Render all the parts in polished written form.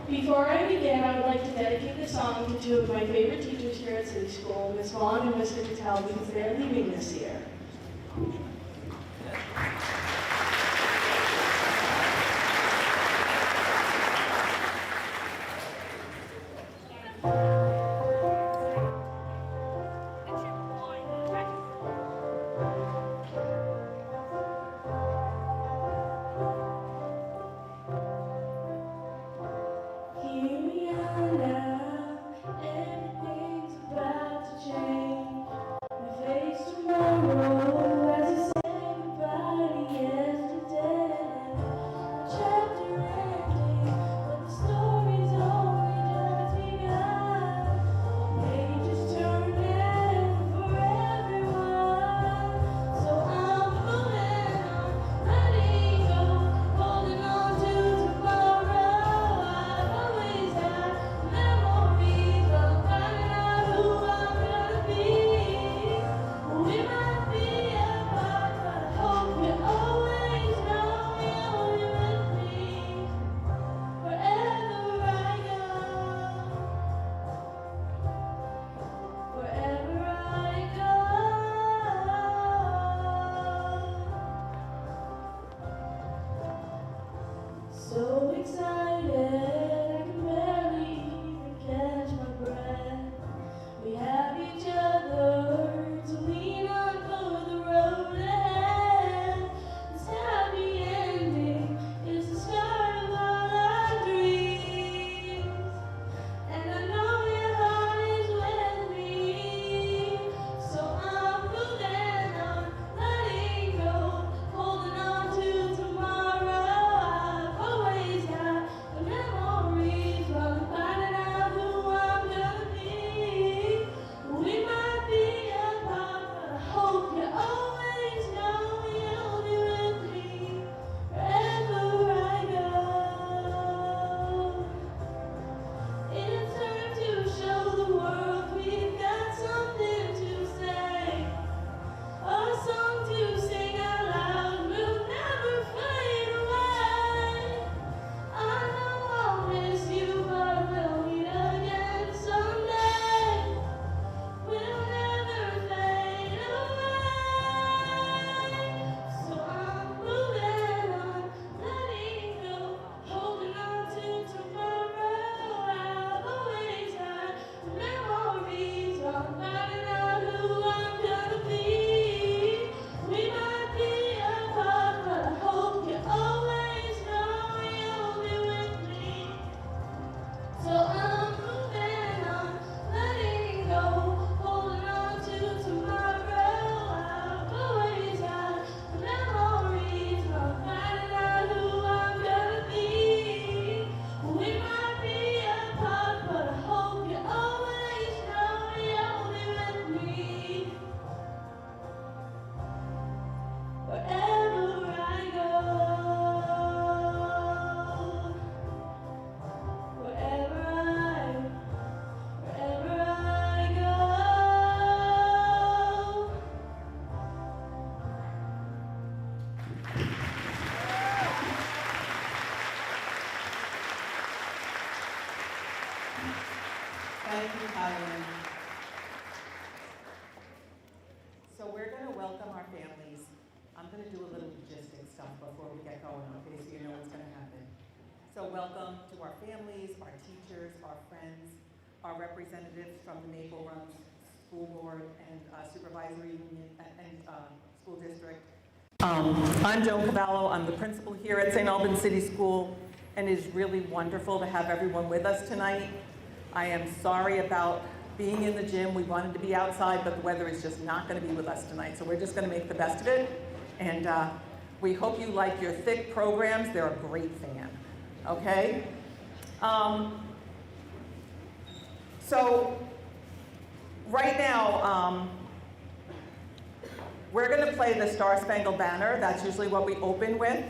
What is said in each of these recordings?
Before I begin, I would like to dedicate this song to two of my favorite teachers here at City School, Ms. Vaughn and Mr. Patel, because they are leaving this year. So excited, I can barely even catch my breath. We have each other to lean on for the road ahead. This happy ending is the start of all our dreams. And I know your heart is with me. So I'm moving on, letting go, holding on to tomorrow. Thank you, Kylan. So we're going to welcome our families. I'm going to do a little logistics stuff before we get going, okay, so you know what's going to happen. So welcome to our families, our teachers, our friends, our representatives from the Maple Run School Board and Supervisory Union and School District. I'm Joan Cavallo. I'm the principal here at St. Albans City School, and it is really wonderful to have everyone with us tonight. I am sorry about being in the gym. We wanted to be outside, but the weather is just not going to be with us tonight, so we're just going to make the best of it. And we hope you like your thick programs. They're a great fan, okay? So right now, we're going to play the Star Spangled Banner. That's usually what we open with.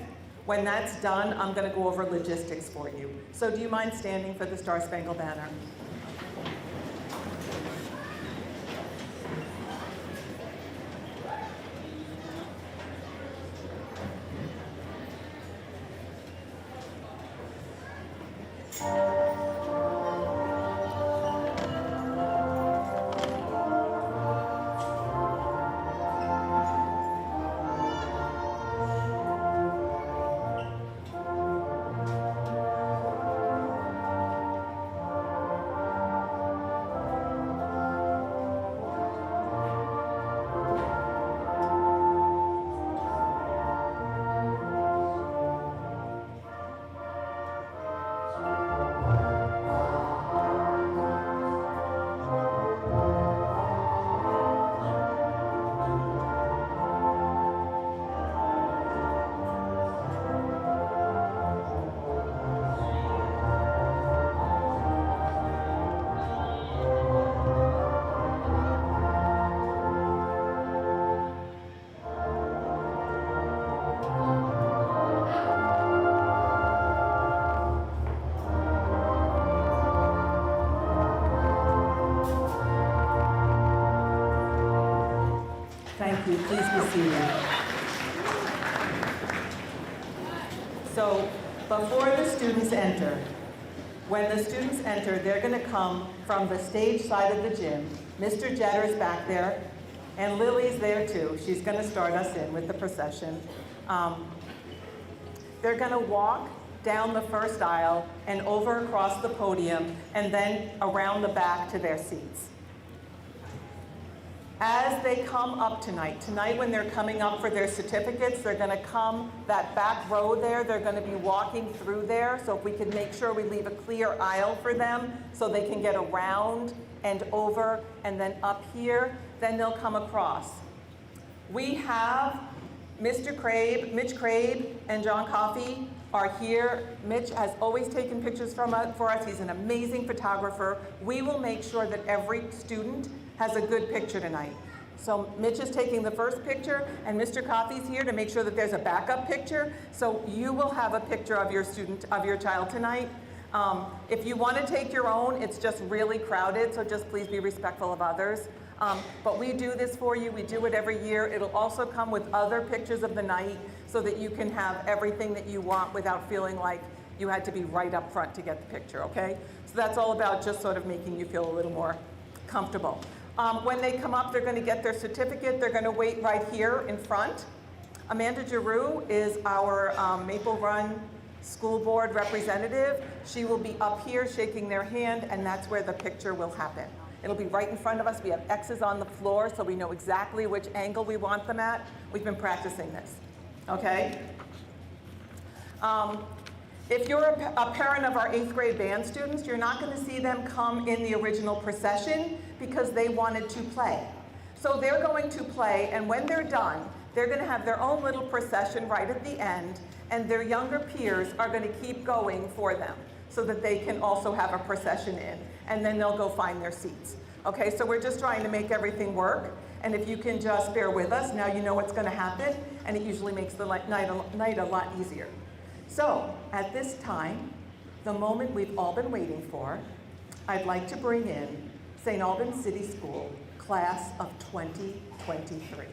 When that's done, I'm going to go over logistics for you. So do you mind standing for the Star Spangled Banner? Thank you. Please be seated. So, before the students enter, when the students enter, they're going to come from the stage side of the gym. Mr. Jetter's back there, and Lily's there too. She's going to start us in with the procession. They're going to walk down the first aisle and over across the podium and then around the back to their seats. As they come up tonight when they're coming up for their certificates, they're going to come that back row there. They're going to be walking through there. So if we could make sure we leave a clear aisle for them so they can get around and over and then up here, then they'll come across. We have Mitch Crabe and John Coffey are here. Mitch has always taken pictures for us. He's an amazing photographer. We will make sure that every student has a good picture tonight. So Mitch is taking the first picture, and Mr. Coffey's here to make sure that there's a backup picture. So you will have a picture of your child tonight. If you want to take your own, it's just really crowded, so just please be respectful of others. But we do this for you. We do it every year. It'll also come with other pictures of the night so that you can have everything that you want without feeling like you had to be right up front to get the picture, okay? So that's all about just sort of making you feel a little more comfortable. When they come up, they're going to get their certificate. They're going to wait right here in front. Amanda Giroux is our Maple Run School Board representative. She will be up here shaking their hand, and that's where the picture will happen. It'll be right in front of us. We have X's on the floor, so we know exactly which angle we want them at. We've been practicing this, okay? If you're a parent of our 8th grade band students, you're not going to see them come in the original procession because they wanted to play. So they're going to play, and when they're done, they're going to have their own little procession right at the end, and their younger peers are going to keep going for them so that they can also have a procession in, and then they'll go find their seats. Okay, so we're just trying to make everything work, and if you can just bear with us, now you know what's going to happen, and it usually makes the night a lot easier. So, at this time, the moment we've all been waiting for, I'd like to bring in St. Albans City School, class of 2023.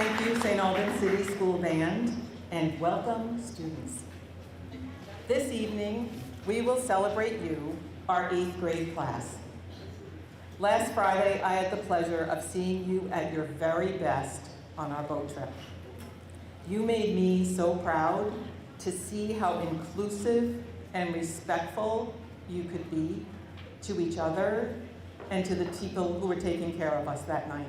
Thank you, St. Albans City School Band, and welcome, students. This evening, we will celebrate you, our 8th grade class. Last Friday, I had the pleasure of seeing you at your very best on our boat trip. You made me so proud to see how inclusive and respectful you could be to each other and to the people who were taking care of us that night.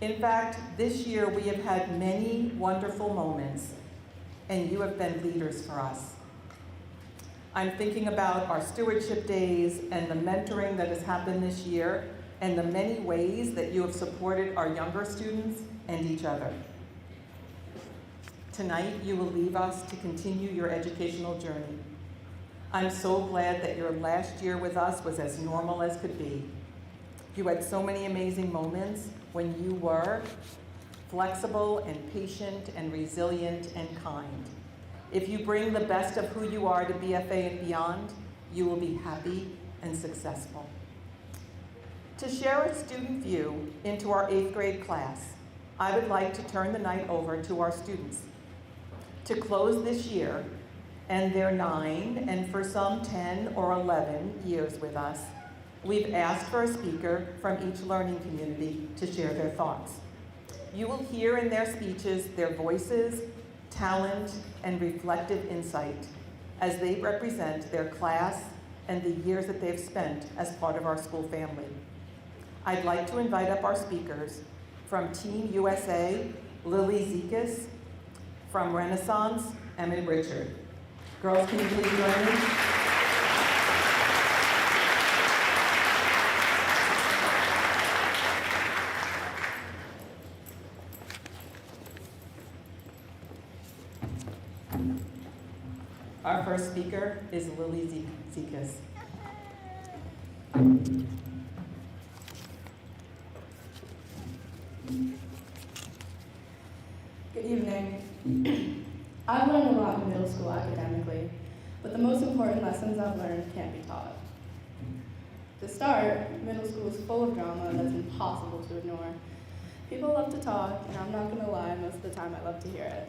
In fact, this year we have had many wonderful moments, and you have been leaders for us. I'm thinking about our stewardship days and the mentoring that has happened this year and the many ways that you have supported our younger students and each other. Tonight, you will leave us to continue your educational journey. I'm so glad that your last year with us was as normal as could be. You had so many amazing moments when you were flexible and patient and resilient and kind. If you bring the best of who you are to BFA and beyond, you will be happy and successful. To share a student view into our 8th grade class, I would like to turn the night over to our students. To close this year, and their 9, and for some 10 or 11 years with us, we've asked for a speaker from each learning community to share their thoughts. You will hear in their speeches their voices, talent, and reflective insight as they represent their class and the years that they've spent as part of our school family. I'd like to invite up our speakers from Team USA, Lily Zekas, from Renaissance, Emmett Richard. Girls, can you please join me? Our first speaker is Lily Zekas. Good evening. I've learned a lot in middle school academically, but the most important lessons I've learned can't be taught. To start, middle school is full of drama that's impossible to ignore. People love to talk, and I'm not going to lie, most of the time I love to hear it.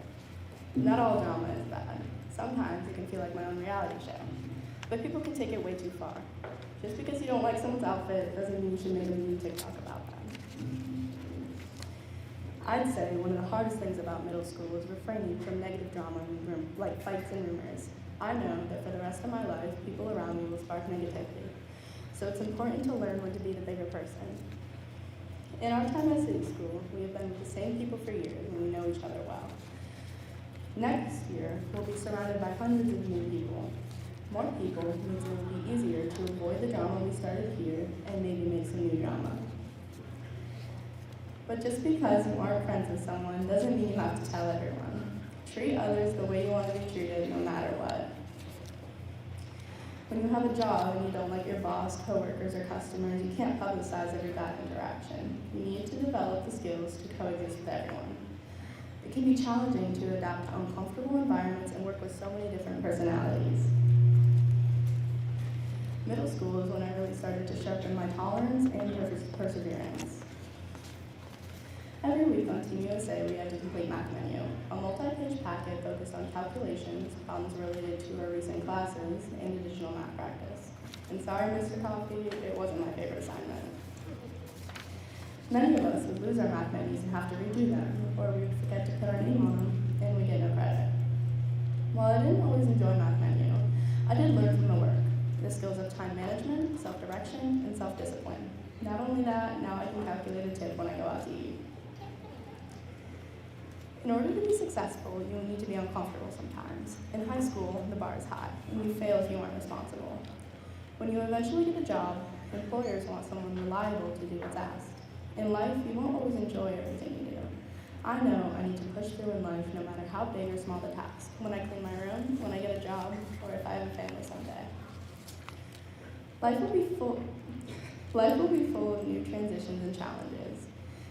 Not all drama is bad. Sometimes it can feel like my own reality show, but people can take it way too far. Just because you don't like someone's outfit doesn't mean you should make a new TikTok about them. I'd say one of the hardest things about middle school is refraining from negative drama like fights and rumors. I know that for the rest of my life, people around me will spark negativity. So it's important to learn when to be the bigger person. In our time at City School, we have been with the same people for years and we know each other well. Next year, we'll be surrounded by hundreds of new people. More people means it will be easier to avoid the drama we started here and maybe make some new drama. But just because you aren't friends with someone doesn't mean you have to tell everyone. Treat others the way you want to be treated no matter what. When you have a job and you don't like your boss, coworkers, or customers, you can't publicize every bad interaction. You need to develop the skills to coexist with everyone. It can be challenging to adapt to uncomfortable environments and work with so many different personalities. Middle school is when I really started to sharpen my tolerance and perseverance. Every week on Team USA, we had to complete math menu, a multi-page packet focused on calculations, problems related to our recent classes, and additional math practice. And sorry, Mr. Coffee, it wasn't my favorite assignment. Many of us would lose our math menus and have to redo them, or we would forget to put our name on them, and we get no credit. While I didn't always enjoy math menu, I did learn from the work, the skills of time management, self-direction, and self-discipline. Not only that, now I can calculate a tip when I go out to eat. In order to be successful, you will need to be uncomfortable sometimes. In high school, the bar is high, and you fail if you aren't responsible. When you eventually get a job, employers want someone reliable to do what's asked. In life, you won't always enjoy everything you do. I know I need to push through in life no matter how big or small the task, when I clean my room, when I get a job, or if I have a family someday. Life will be full of new transitions and challenges.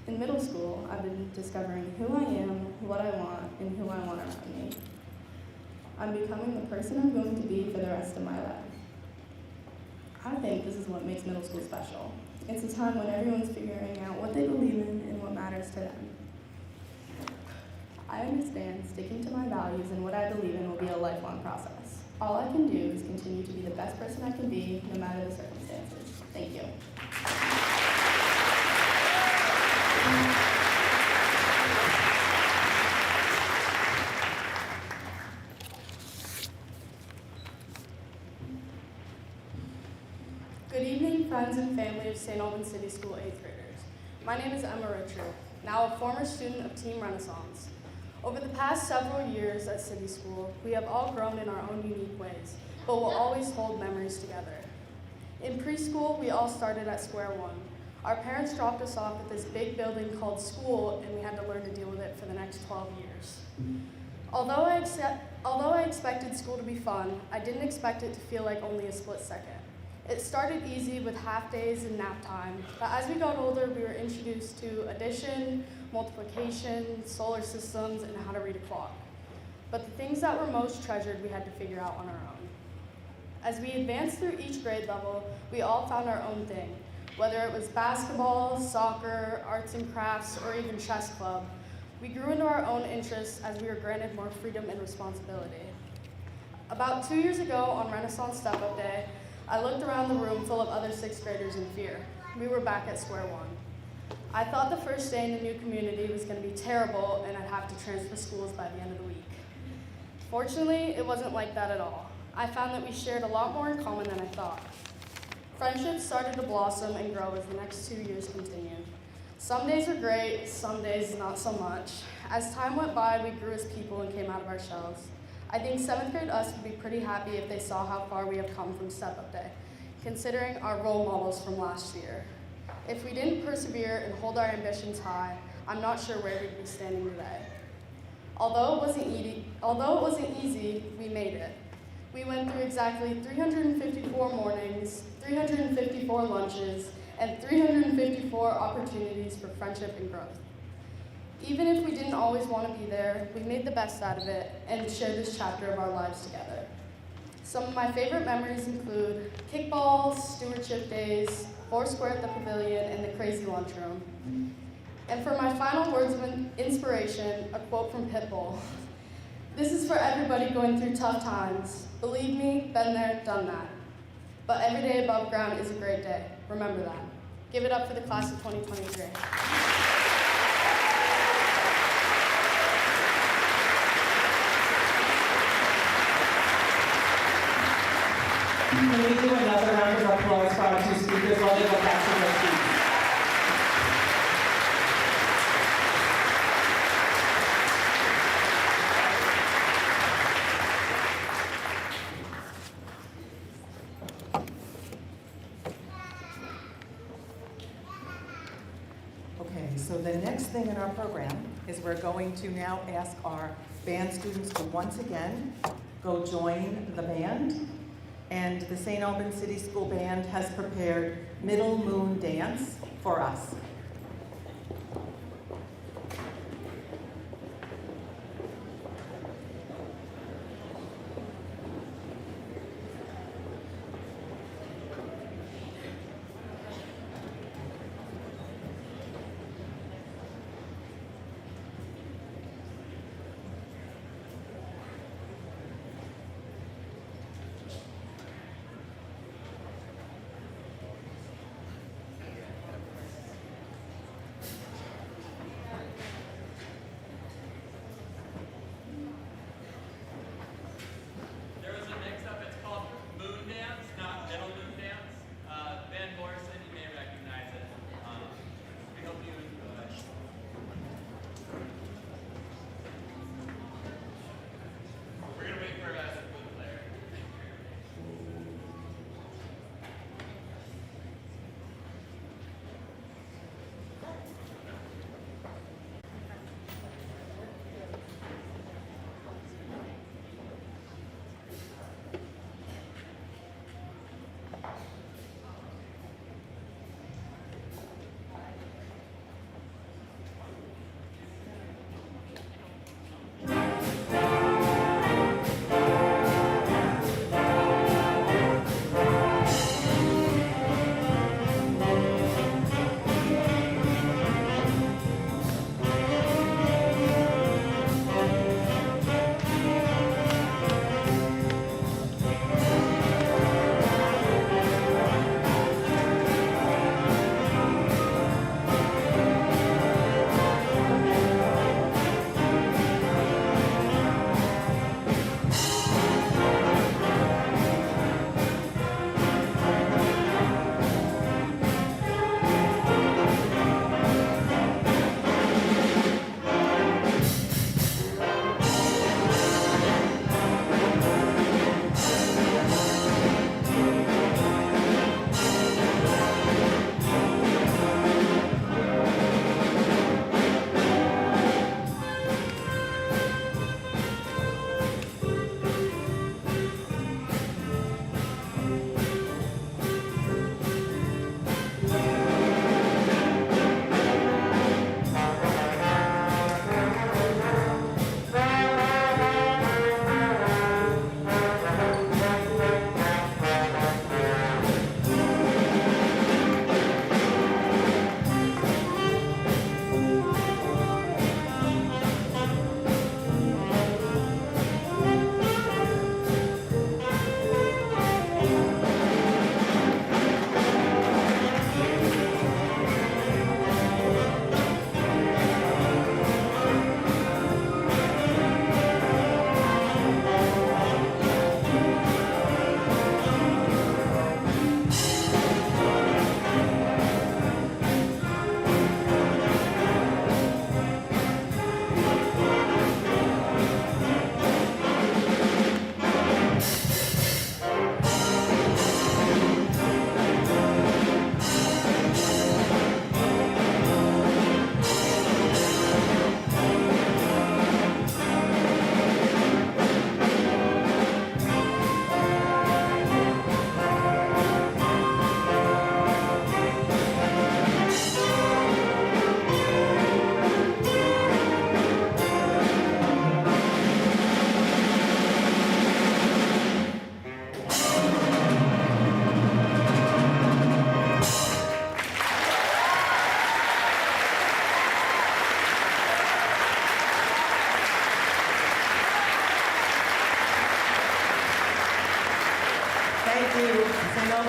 In middle school, I've been discovering who I am, what I want, and who I want around me. I'm becoming the person I'm going to be for the rest of my life. I think this is what makes middle school special. It's a time when everyone's figuring out what they believe in and what matters to them. I understand sticking to my values and what I believe in will be a lifelong process. All I can do is continue to be the best person I can be, no matter the circumstances. Thank you. Good evening, friends and family of St. Albans City School 8th graders. My name is Emma Richard, now a former student of Team Renaissance. Over the past several years at City School, we have all grown in our own unique ways, but will always hold memories together. In preschool, we all started at square one. Our parents dropped us off at this big building called school, and we had to learn to deal with it for the next 12 years. Although I expected school to be fun, I didn't expect it to feel like only a split second. It started easy with half days and nap time, but as we got older, we were introduced to addition, multiplication, solar systems, and how to read a clock. But the things that were most treasured, we had to figure out on our own. As we advanced through each grade level, we all found our own thing, whether it was basketball, soccer, arts and crafts, or even chess club. We grew into our own interests as we were granted more freedom and responsibility. About 2 years ago on Renaissance Step-Up Day, I looked around the room full of other 6th graders in fear. We were back at square one. I thought the first day in the new community was going to be terrible and I'd have to transfer schools by the end of the week. Fortunately, it wasn't like that at all. I found that we shared a lot more in common than I thought. Friendships started to blossom and grow as the next 2 years continued. Some days were great, some days not so much. As time went by, we grew as people and came out of our shells. I think 7th grade us would be pretty happy if they saw how far we have come from Step-Up Day, considering our role models from last year. If we didn't persevere and hold our ambitions high, I'm not sure where we'd be standing today. Although it wasn't easy, we made it. We went through exactly 354 mornings, 354 lunches, and 354 opportunities for friendship and growth. Even if we didn't always want to be there, we made the best out of it and shared this chapter of our lives together. Some of my favorite memories include kickballs, stewardship days, Foursquare at the pavilion, and the crazy lunchroom. And for my final words of inspiration, a quote from Pitbull. This is for everybody going through tough times. Believe me, been there, done that. But every day above ground is a great day. Remember that. Give it up for the class of 2023. Can we do another round of applause for our two speakers while they go back to their seats? Okay, so the next thing in our program is we're going to now ask our band students to once again go join the band. And the St. Albans City School Band has prepared Middle Moon Dance for us.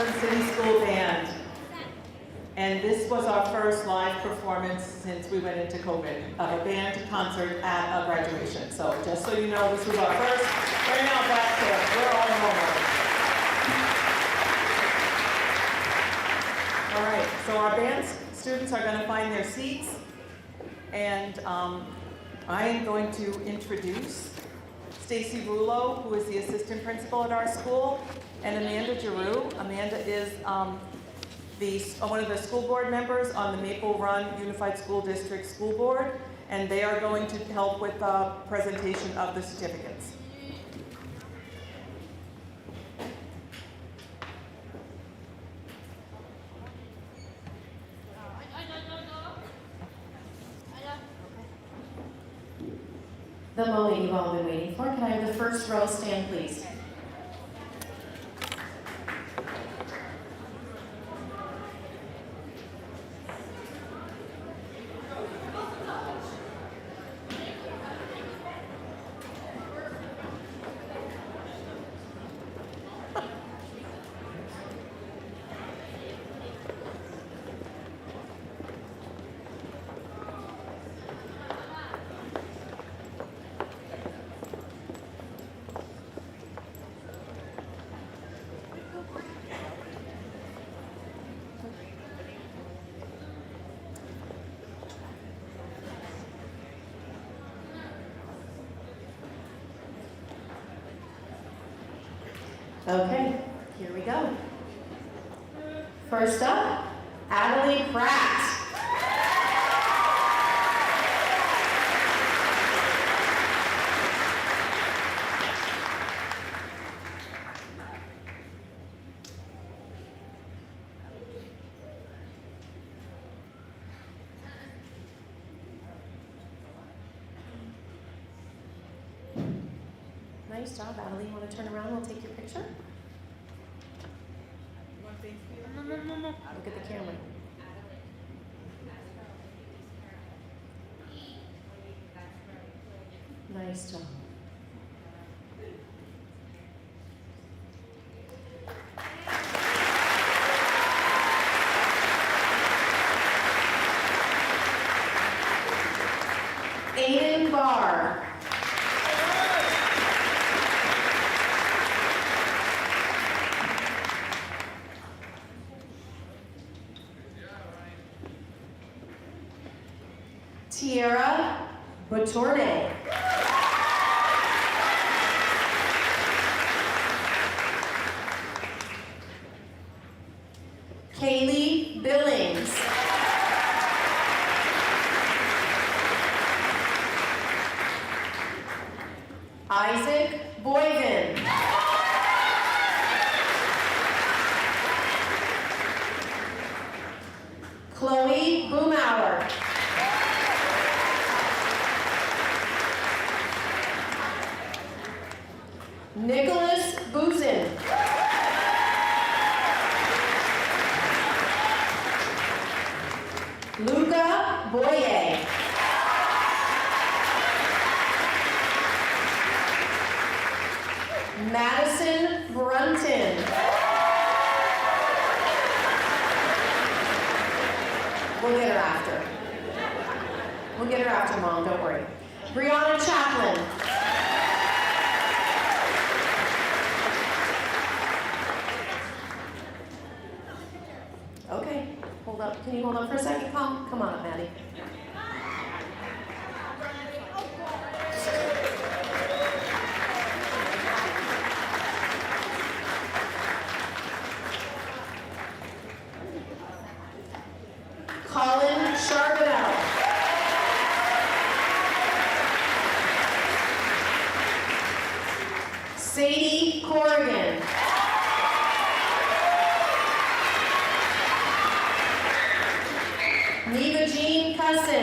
Albans City School Band. And this was our first live performance since we went into COVID, of a band concert at a graduation. So just so you know, this was our first. Right now, back to it. We're all normal. All right, so our band students are going to find their seats. And I am going to introduce Stacy Rulo, who is the assistant principal at our school, and Amanda Giroux. Amanda is one of the school board members on the Maple Run Unified School District School Board, and they are going to help with the presentation of the certificates. The moment you've all been waiting for. Can I have the first row stand, please? Okay, here we go. First up, Adelie Pratt. Nice job, Adelie. You want to turn around? We'll take your picture. Look at the camera. Nice job. Aiden Barr. Tierra Botorne. Kaylee Billings. Isaac Boyden. Chloe Boomauer. Nicholas Boozin. Luca Boye. Madison Brunton. We'll get her after. We'll get her after, Mom, don't worry. Brianna Chaplin. Okay, hold up. Can you hold up for a second? Come on up, Maddie. Colin Charbonneau. Sadie Corrigan. Neva Jean Cussin.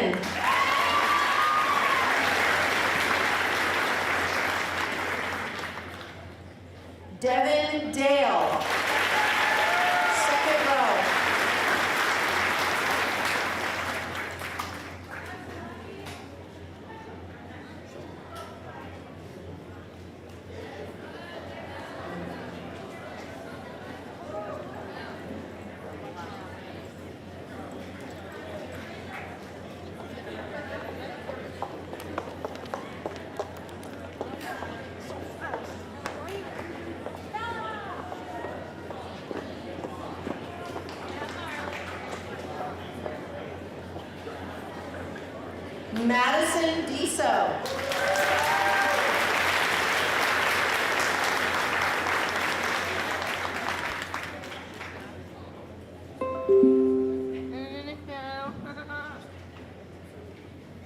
Madison Deso.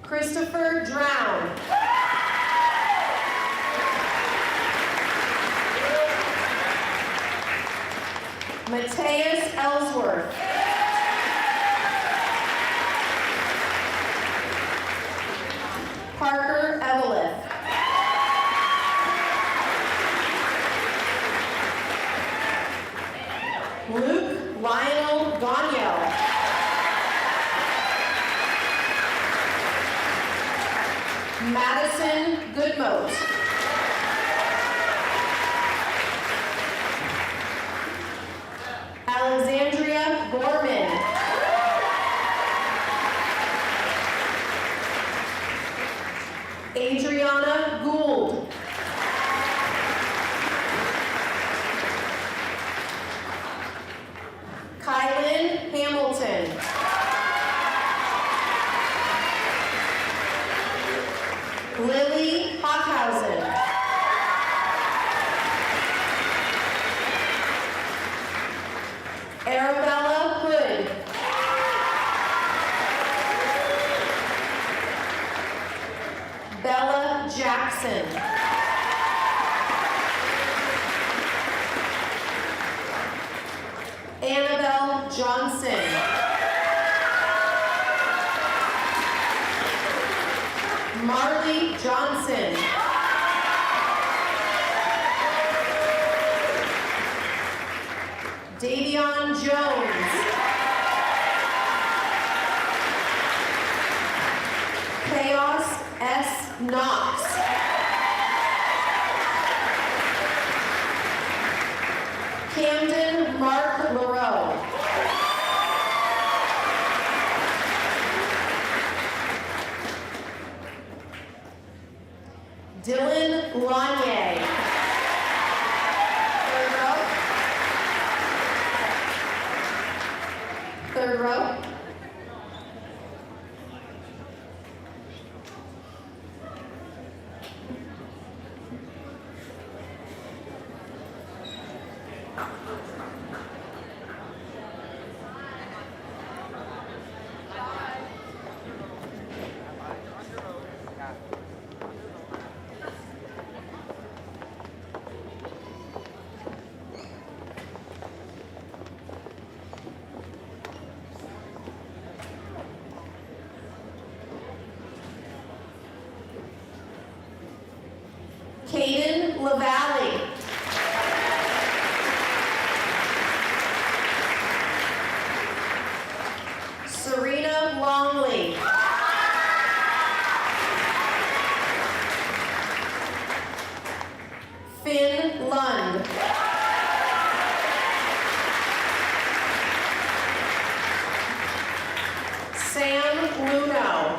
Christopher Drown. Mateus Ellsworth. Parker Eveleth. Luke Lionel Gagnon. Madison Goodmote. Alexandria Gorman. Adriana Gould. Kylan Hamilton. Lily Hockhausen. Arabella Hood. Bella Jackson. Annabelle Johnson. Marley Johnson. Davion Jones. Chaos S. Knox. Camden Mark Leroux. Dylan Lanier. Third row. Third row. Caden LaValle. Serena Longley. Finn Lund. Sam Luno.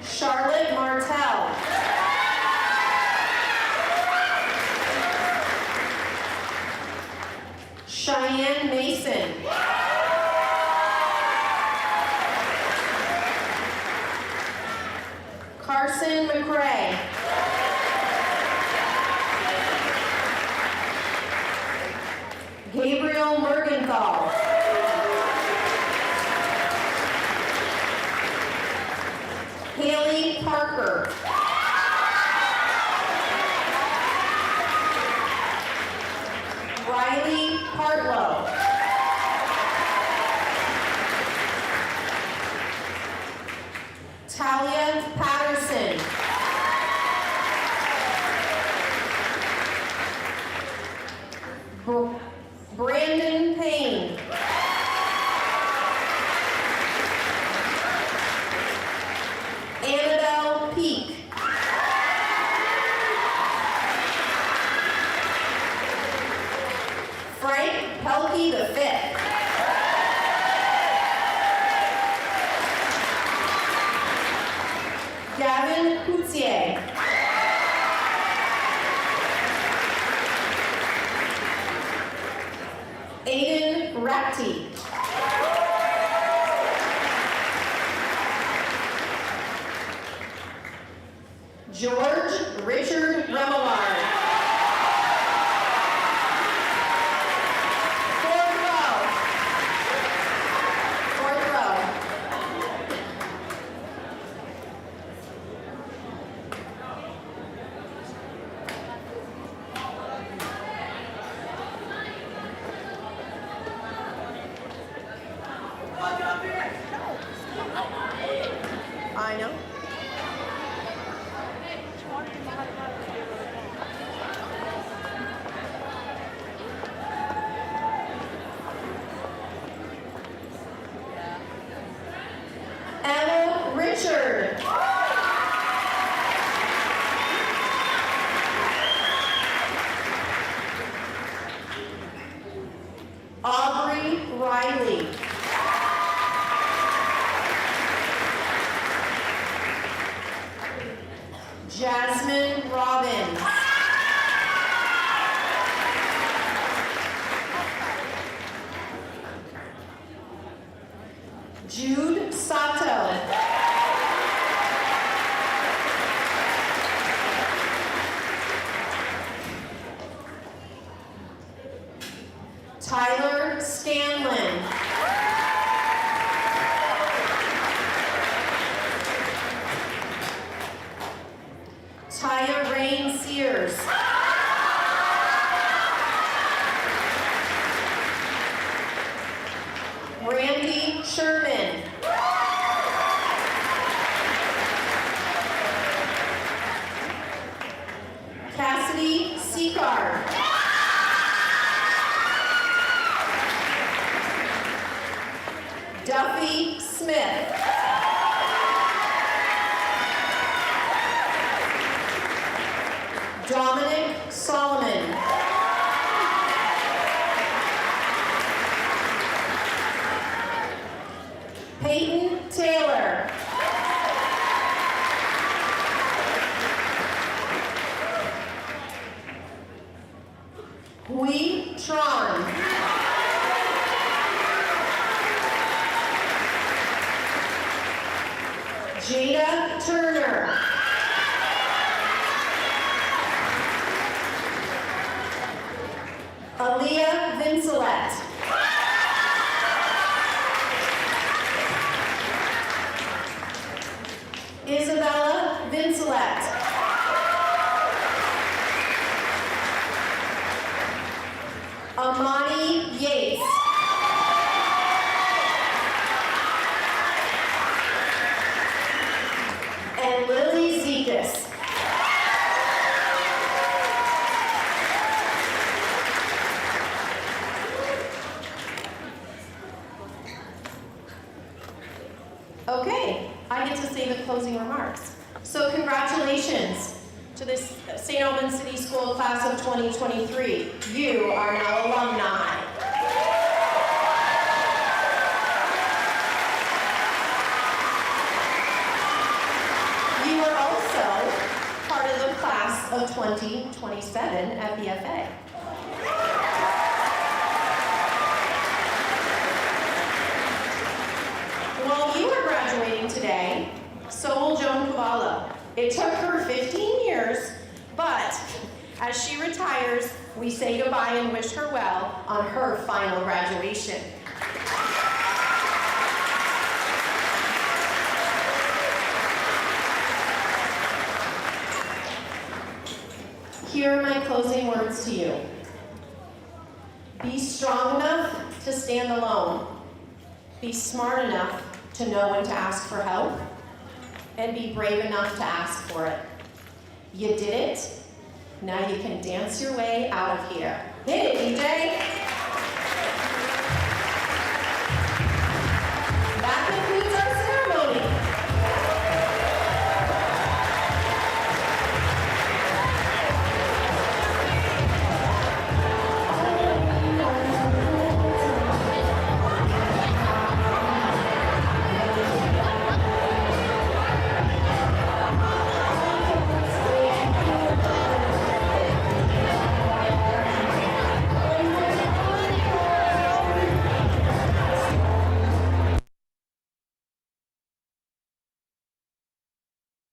Charlotte Martell. Cheyenne Mason. Carson McCray. Gabriel Mergenthal. Haley Parker. Riley Partlow. Talia Patterson. Brandon Payne. Annabelle Peak. Frank Pelkey V. Gavin Coutier. Aiden Rapti. George Richard Remillard. Fourth row. Fourth row. I know. Emma Richard. Aubrey Riley. Jasmine Robbins. Jude Sato. Tyler Scanlon. Taya Rain Sears. Randy Sherman. Cassidy Seacard. Duffy Smith. Dominic Solomon. Peyton Taylor. Hui Tron. Jada Turner. Aaliyah Vincelette. Isabella Vincelette. Amani Yates. And Lily Zekas. Okay, I get to say the closing remarks. So congratulations to this St. Albans City School class of 2023. You are now alumni. You are also part of the class of 2027 at BFA. Well, you are graduating today, so will Joan Cavallo. It took her 15 years, but as she retires, we say goodbye and wish her well on her final graduation. Here are my closing words to you. Be strong enough to stand alone. Be smart enough to know when to ask for help. And be brave enough to ask for it. You did it. Now you can dance your way out of here. Hit it, DJ.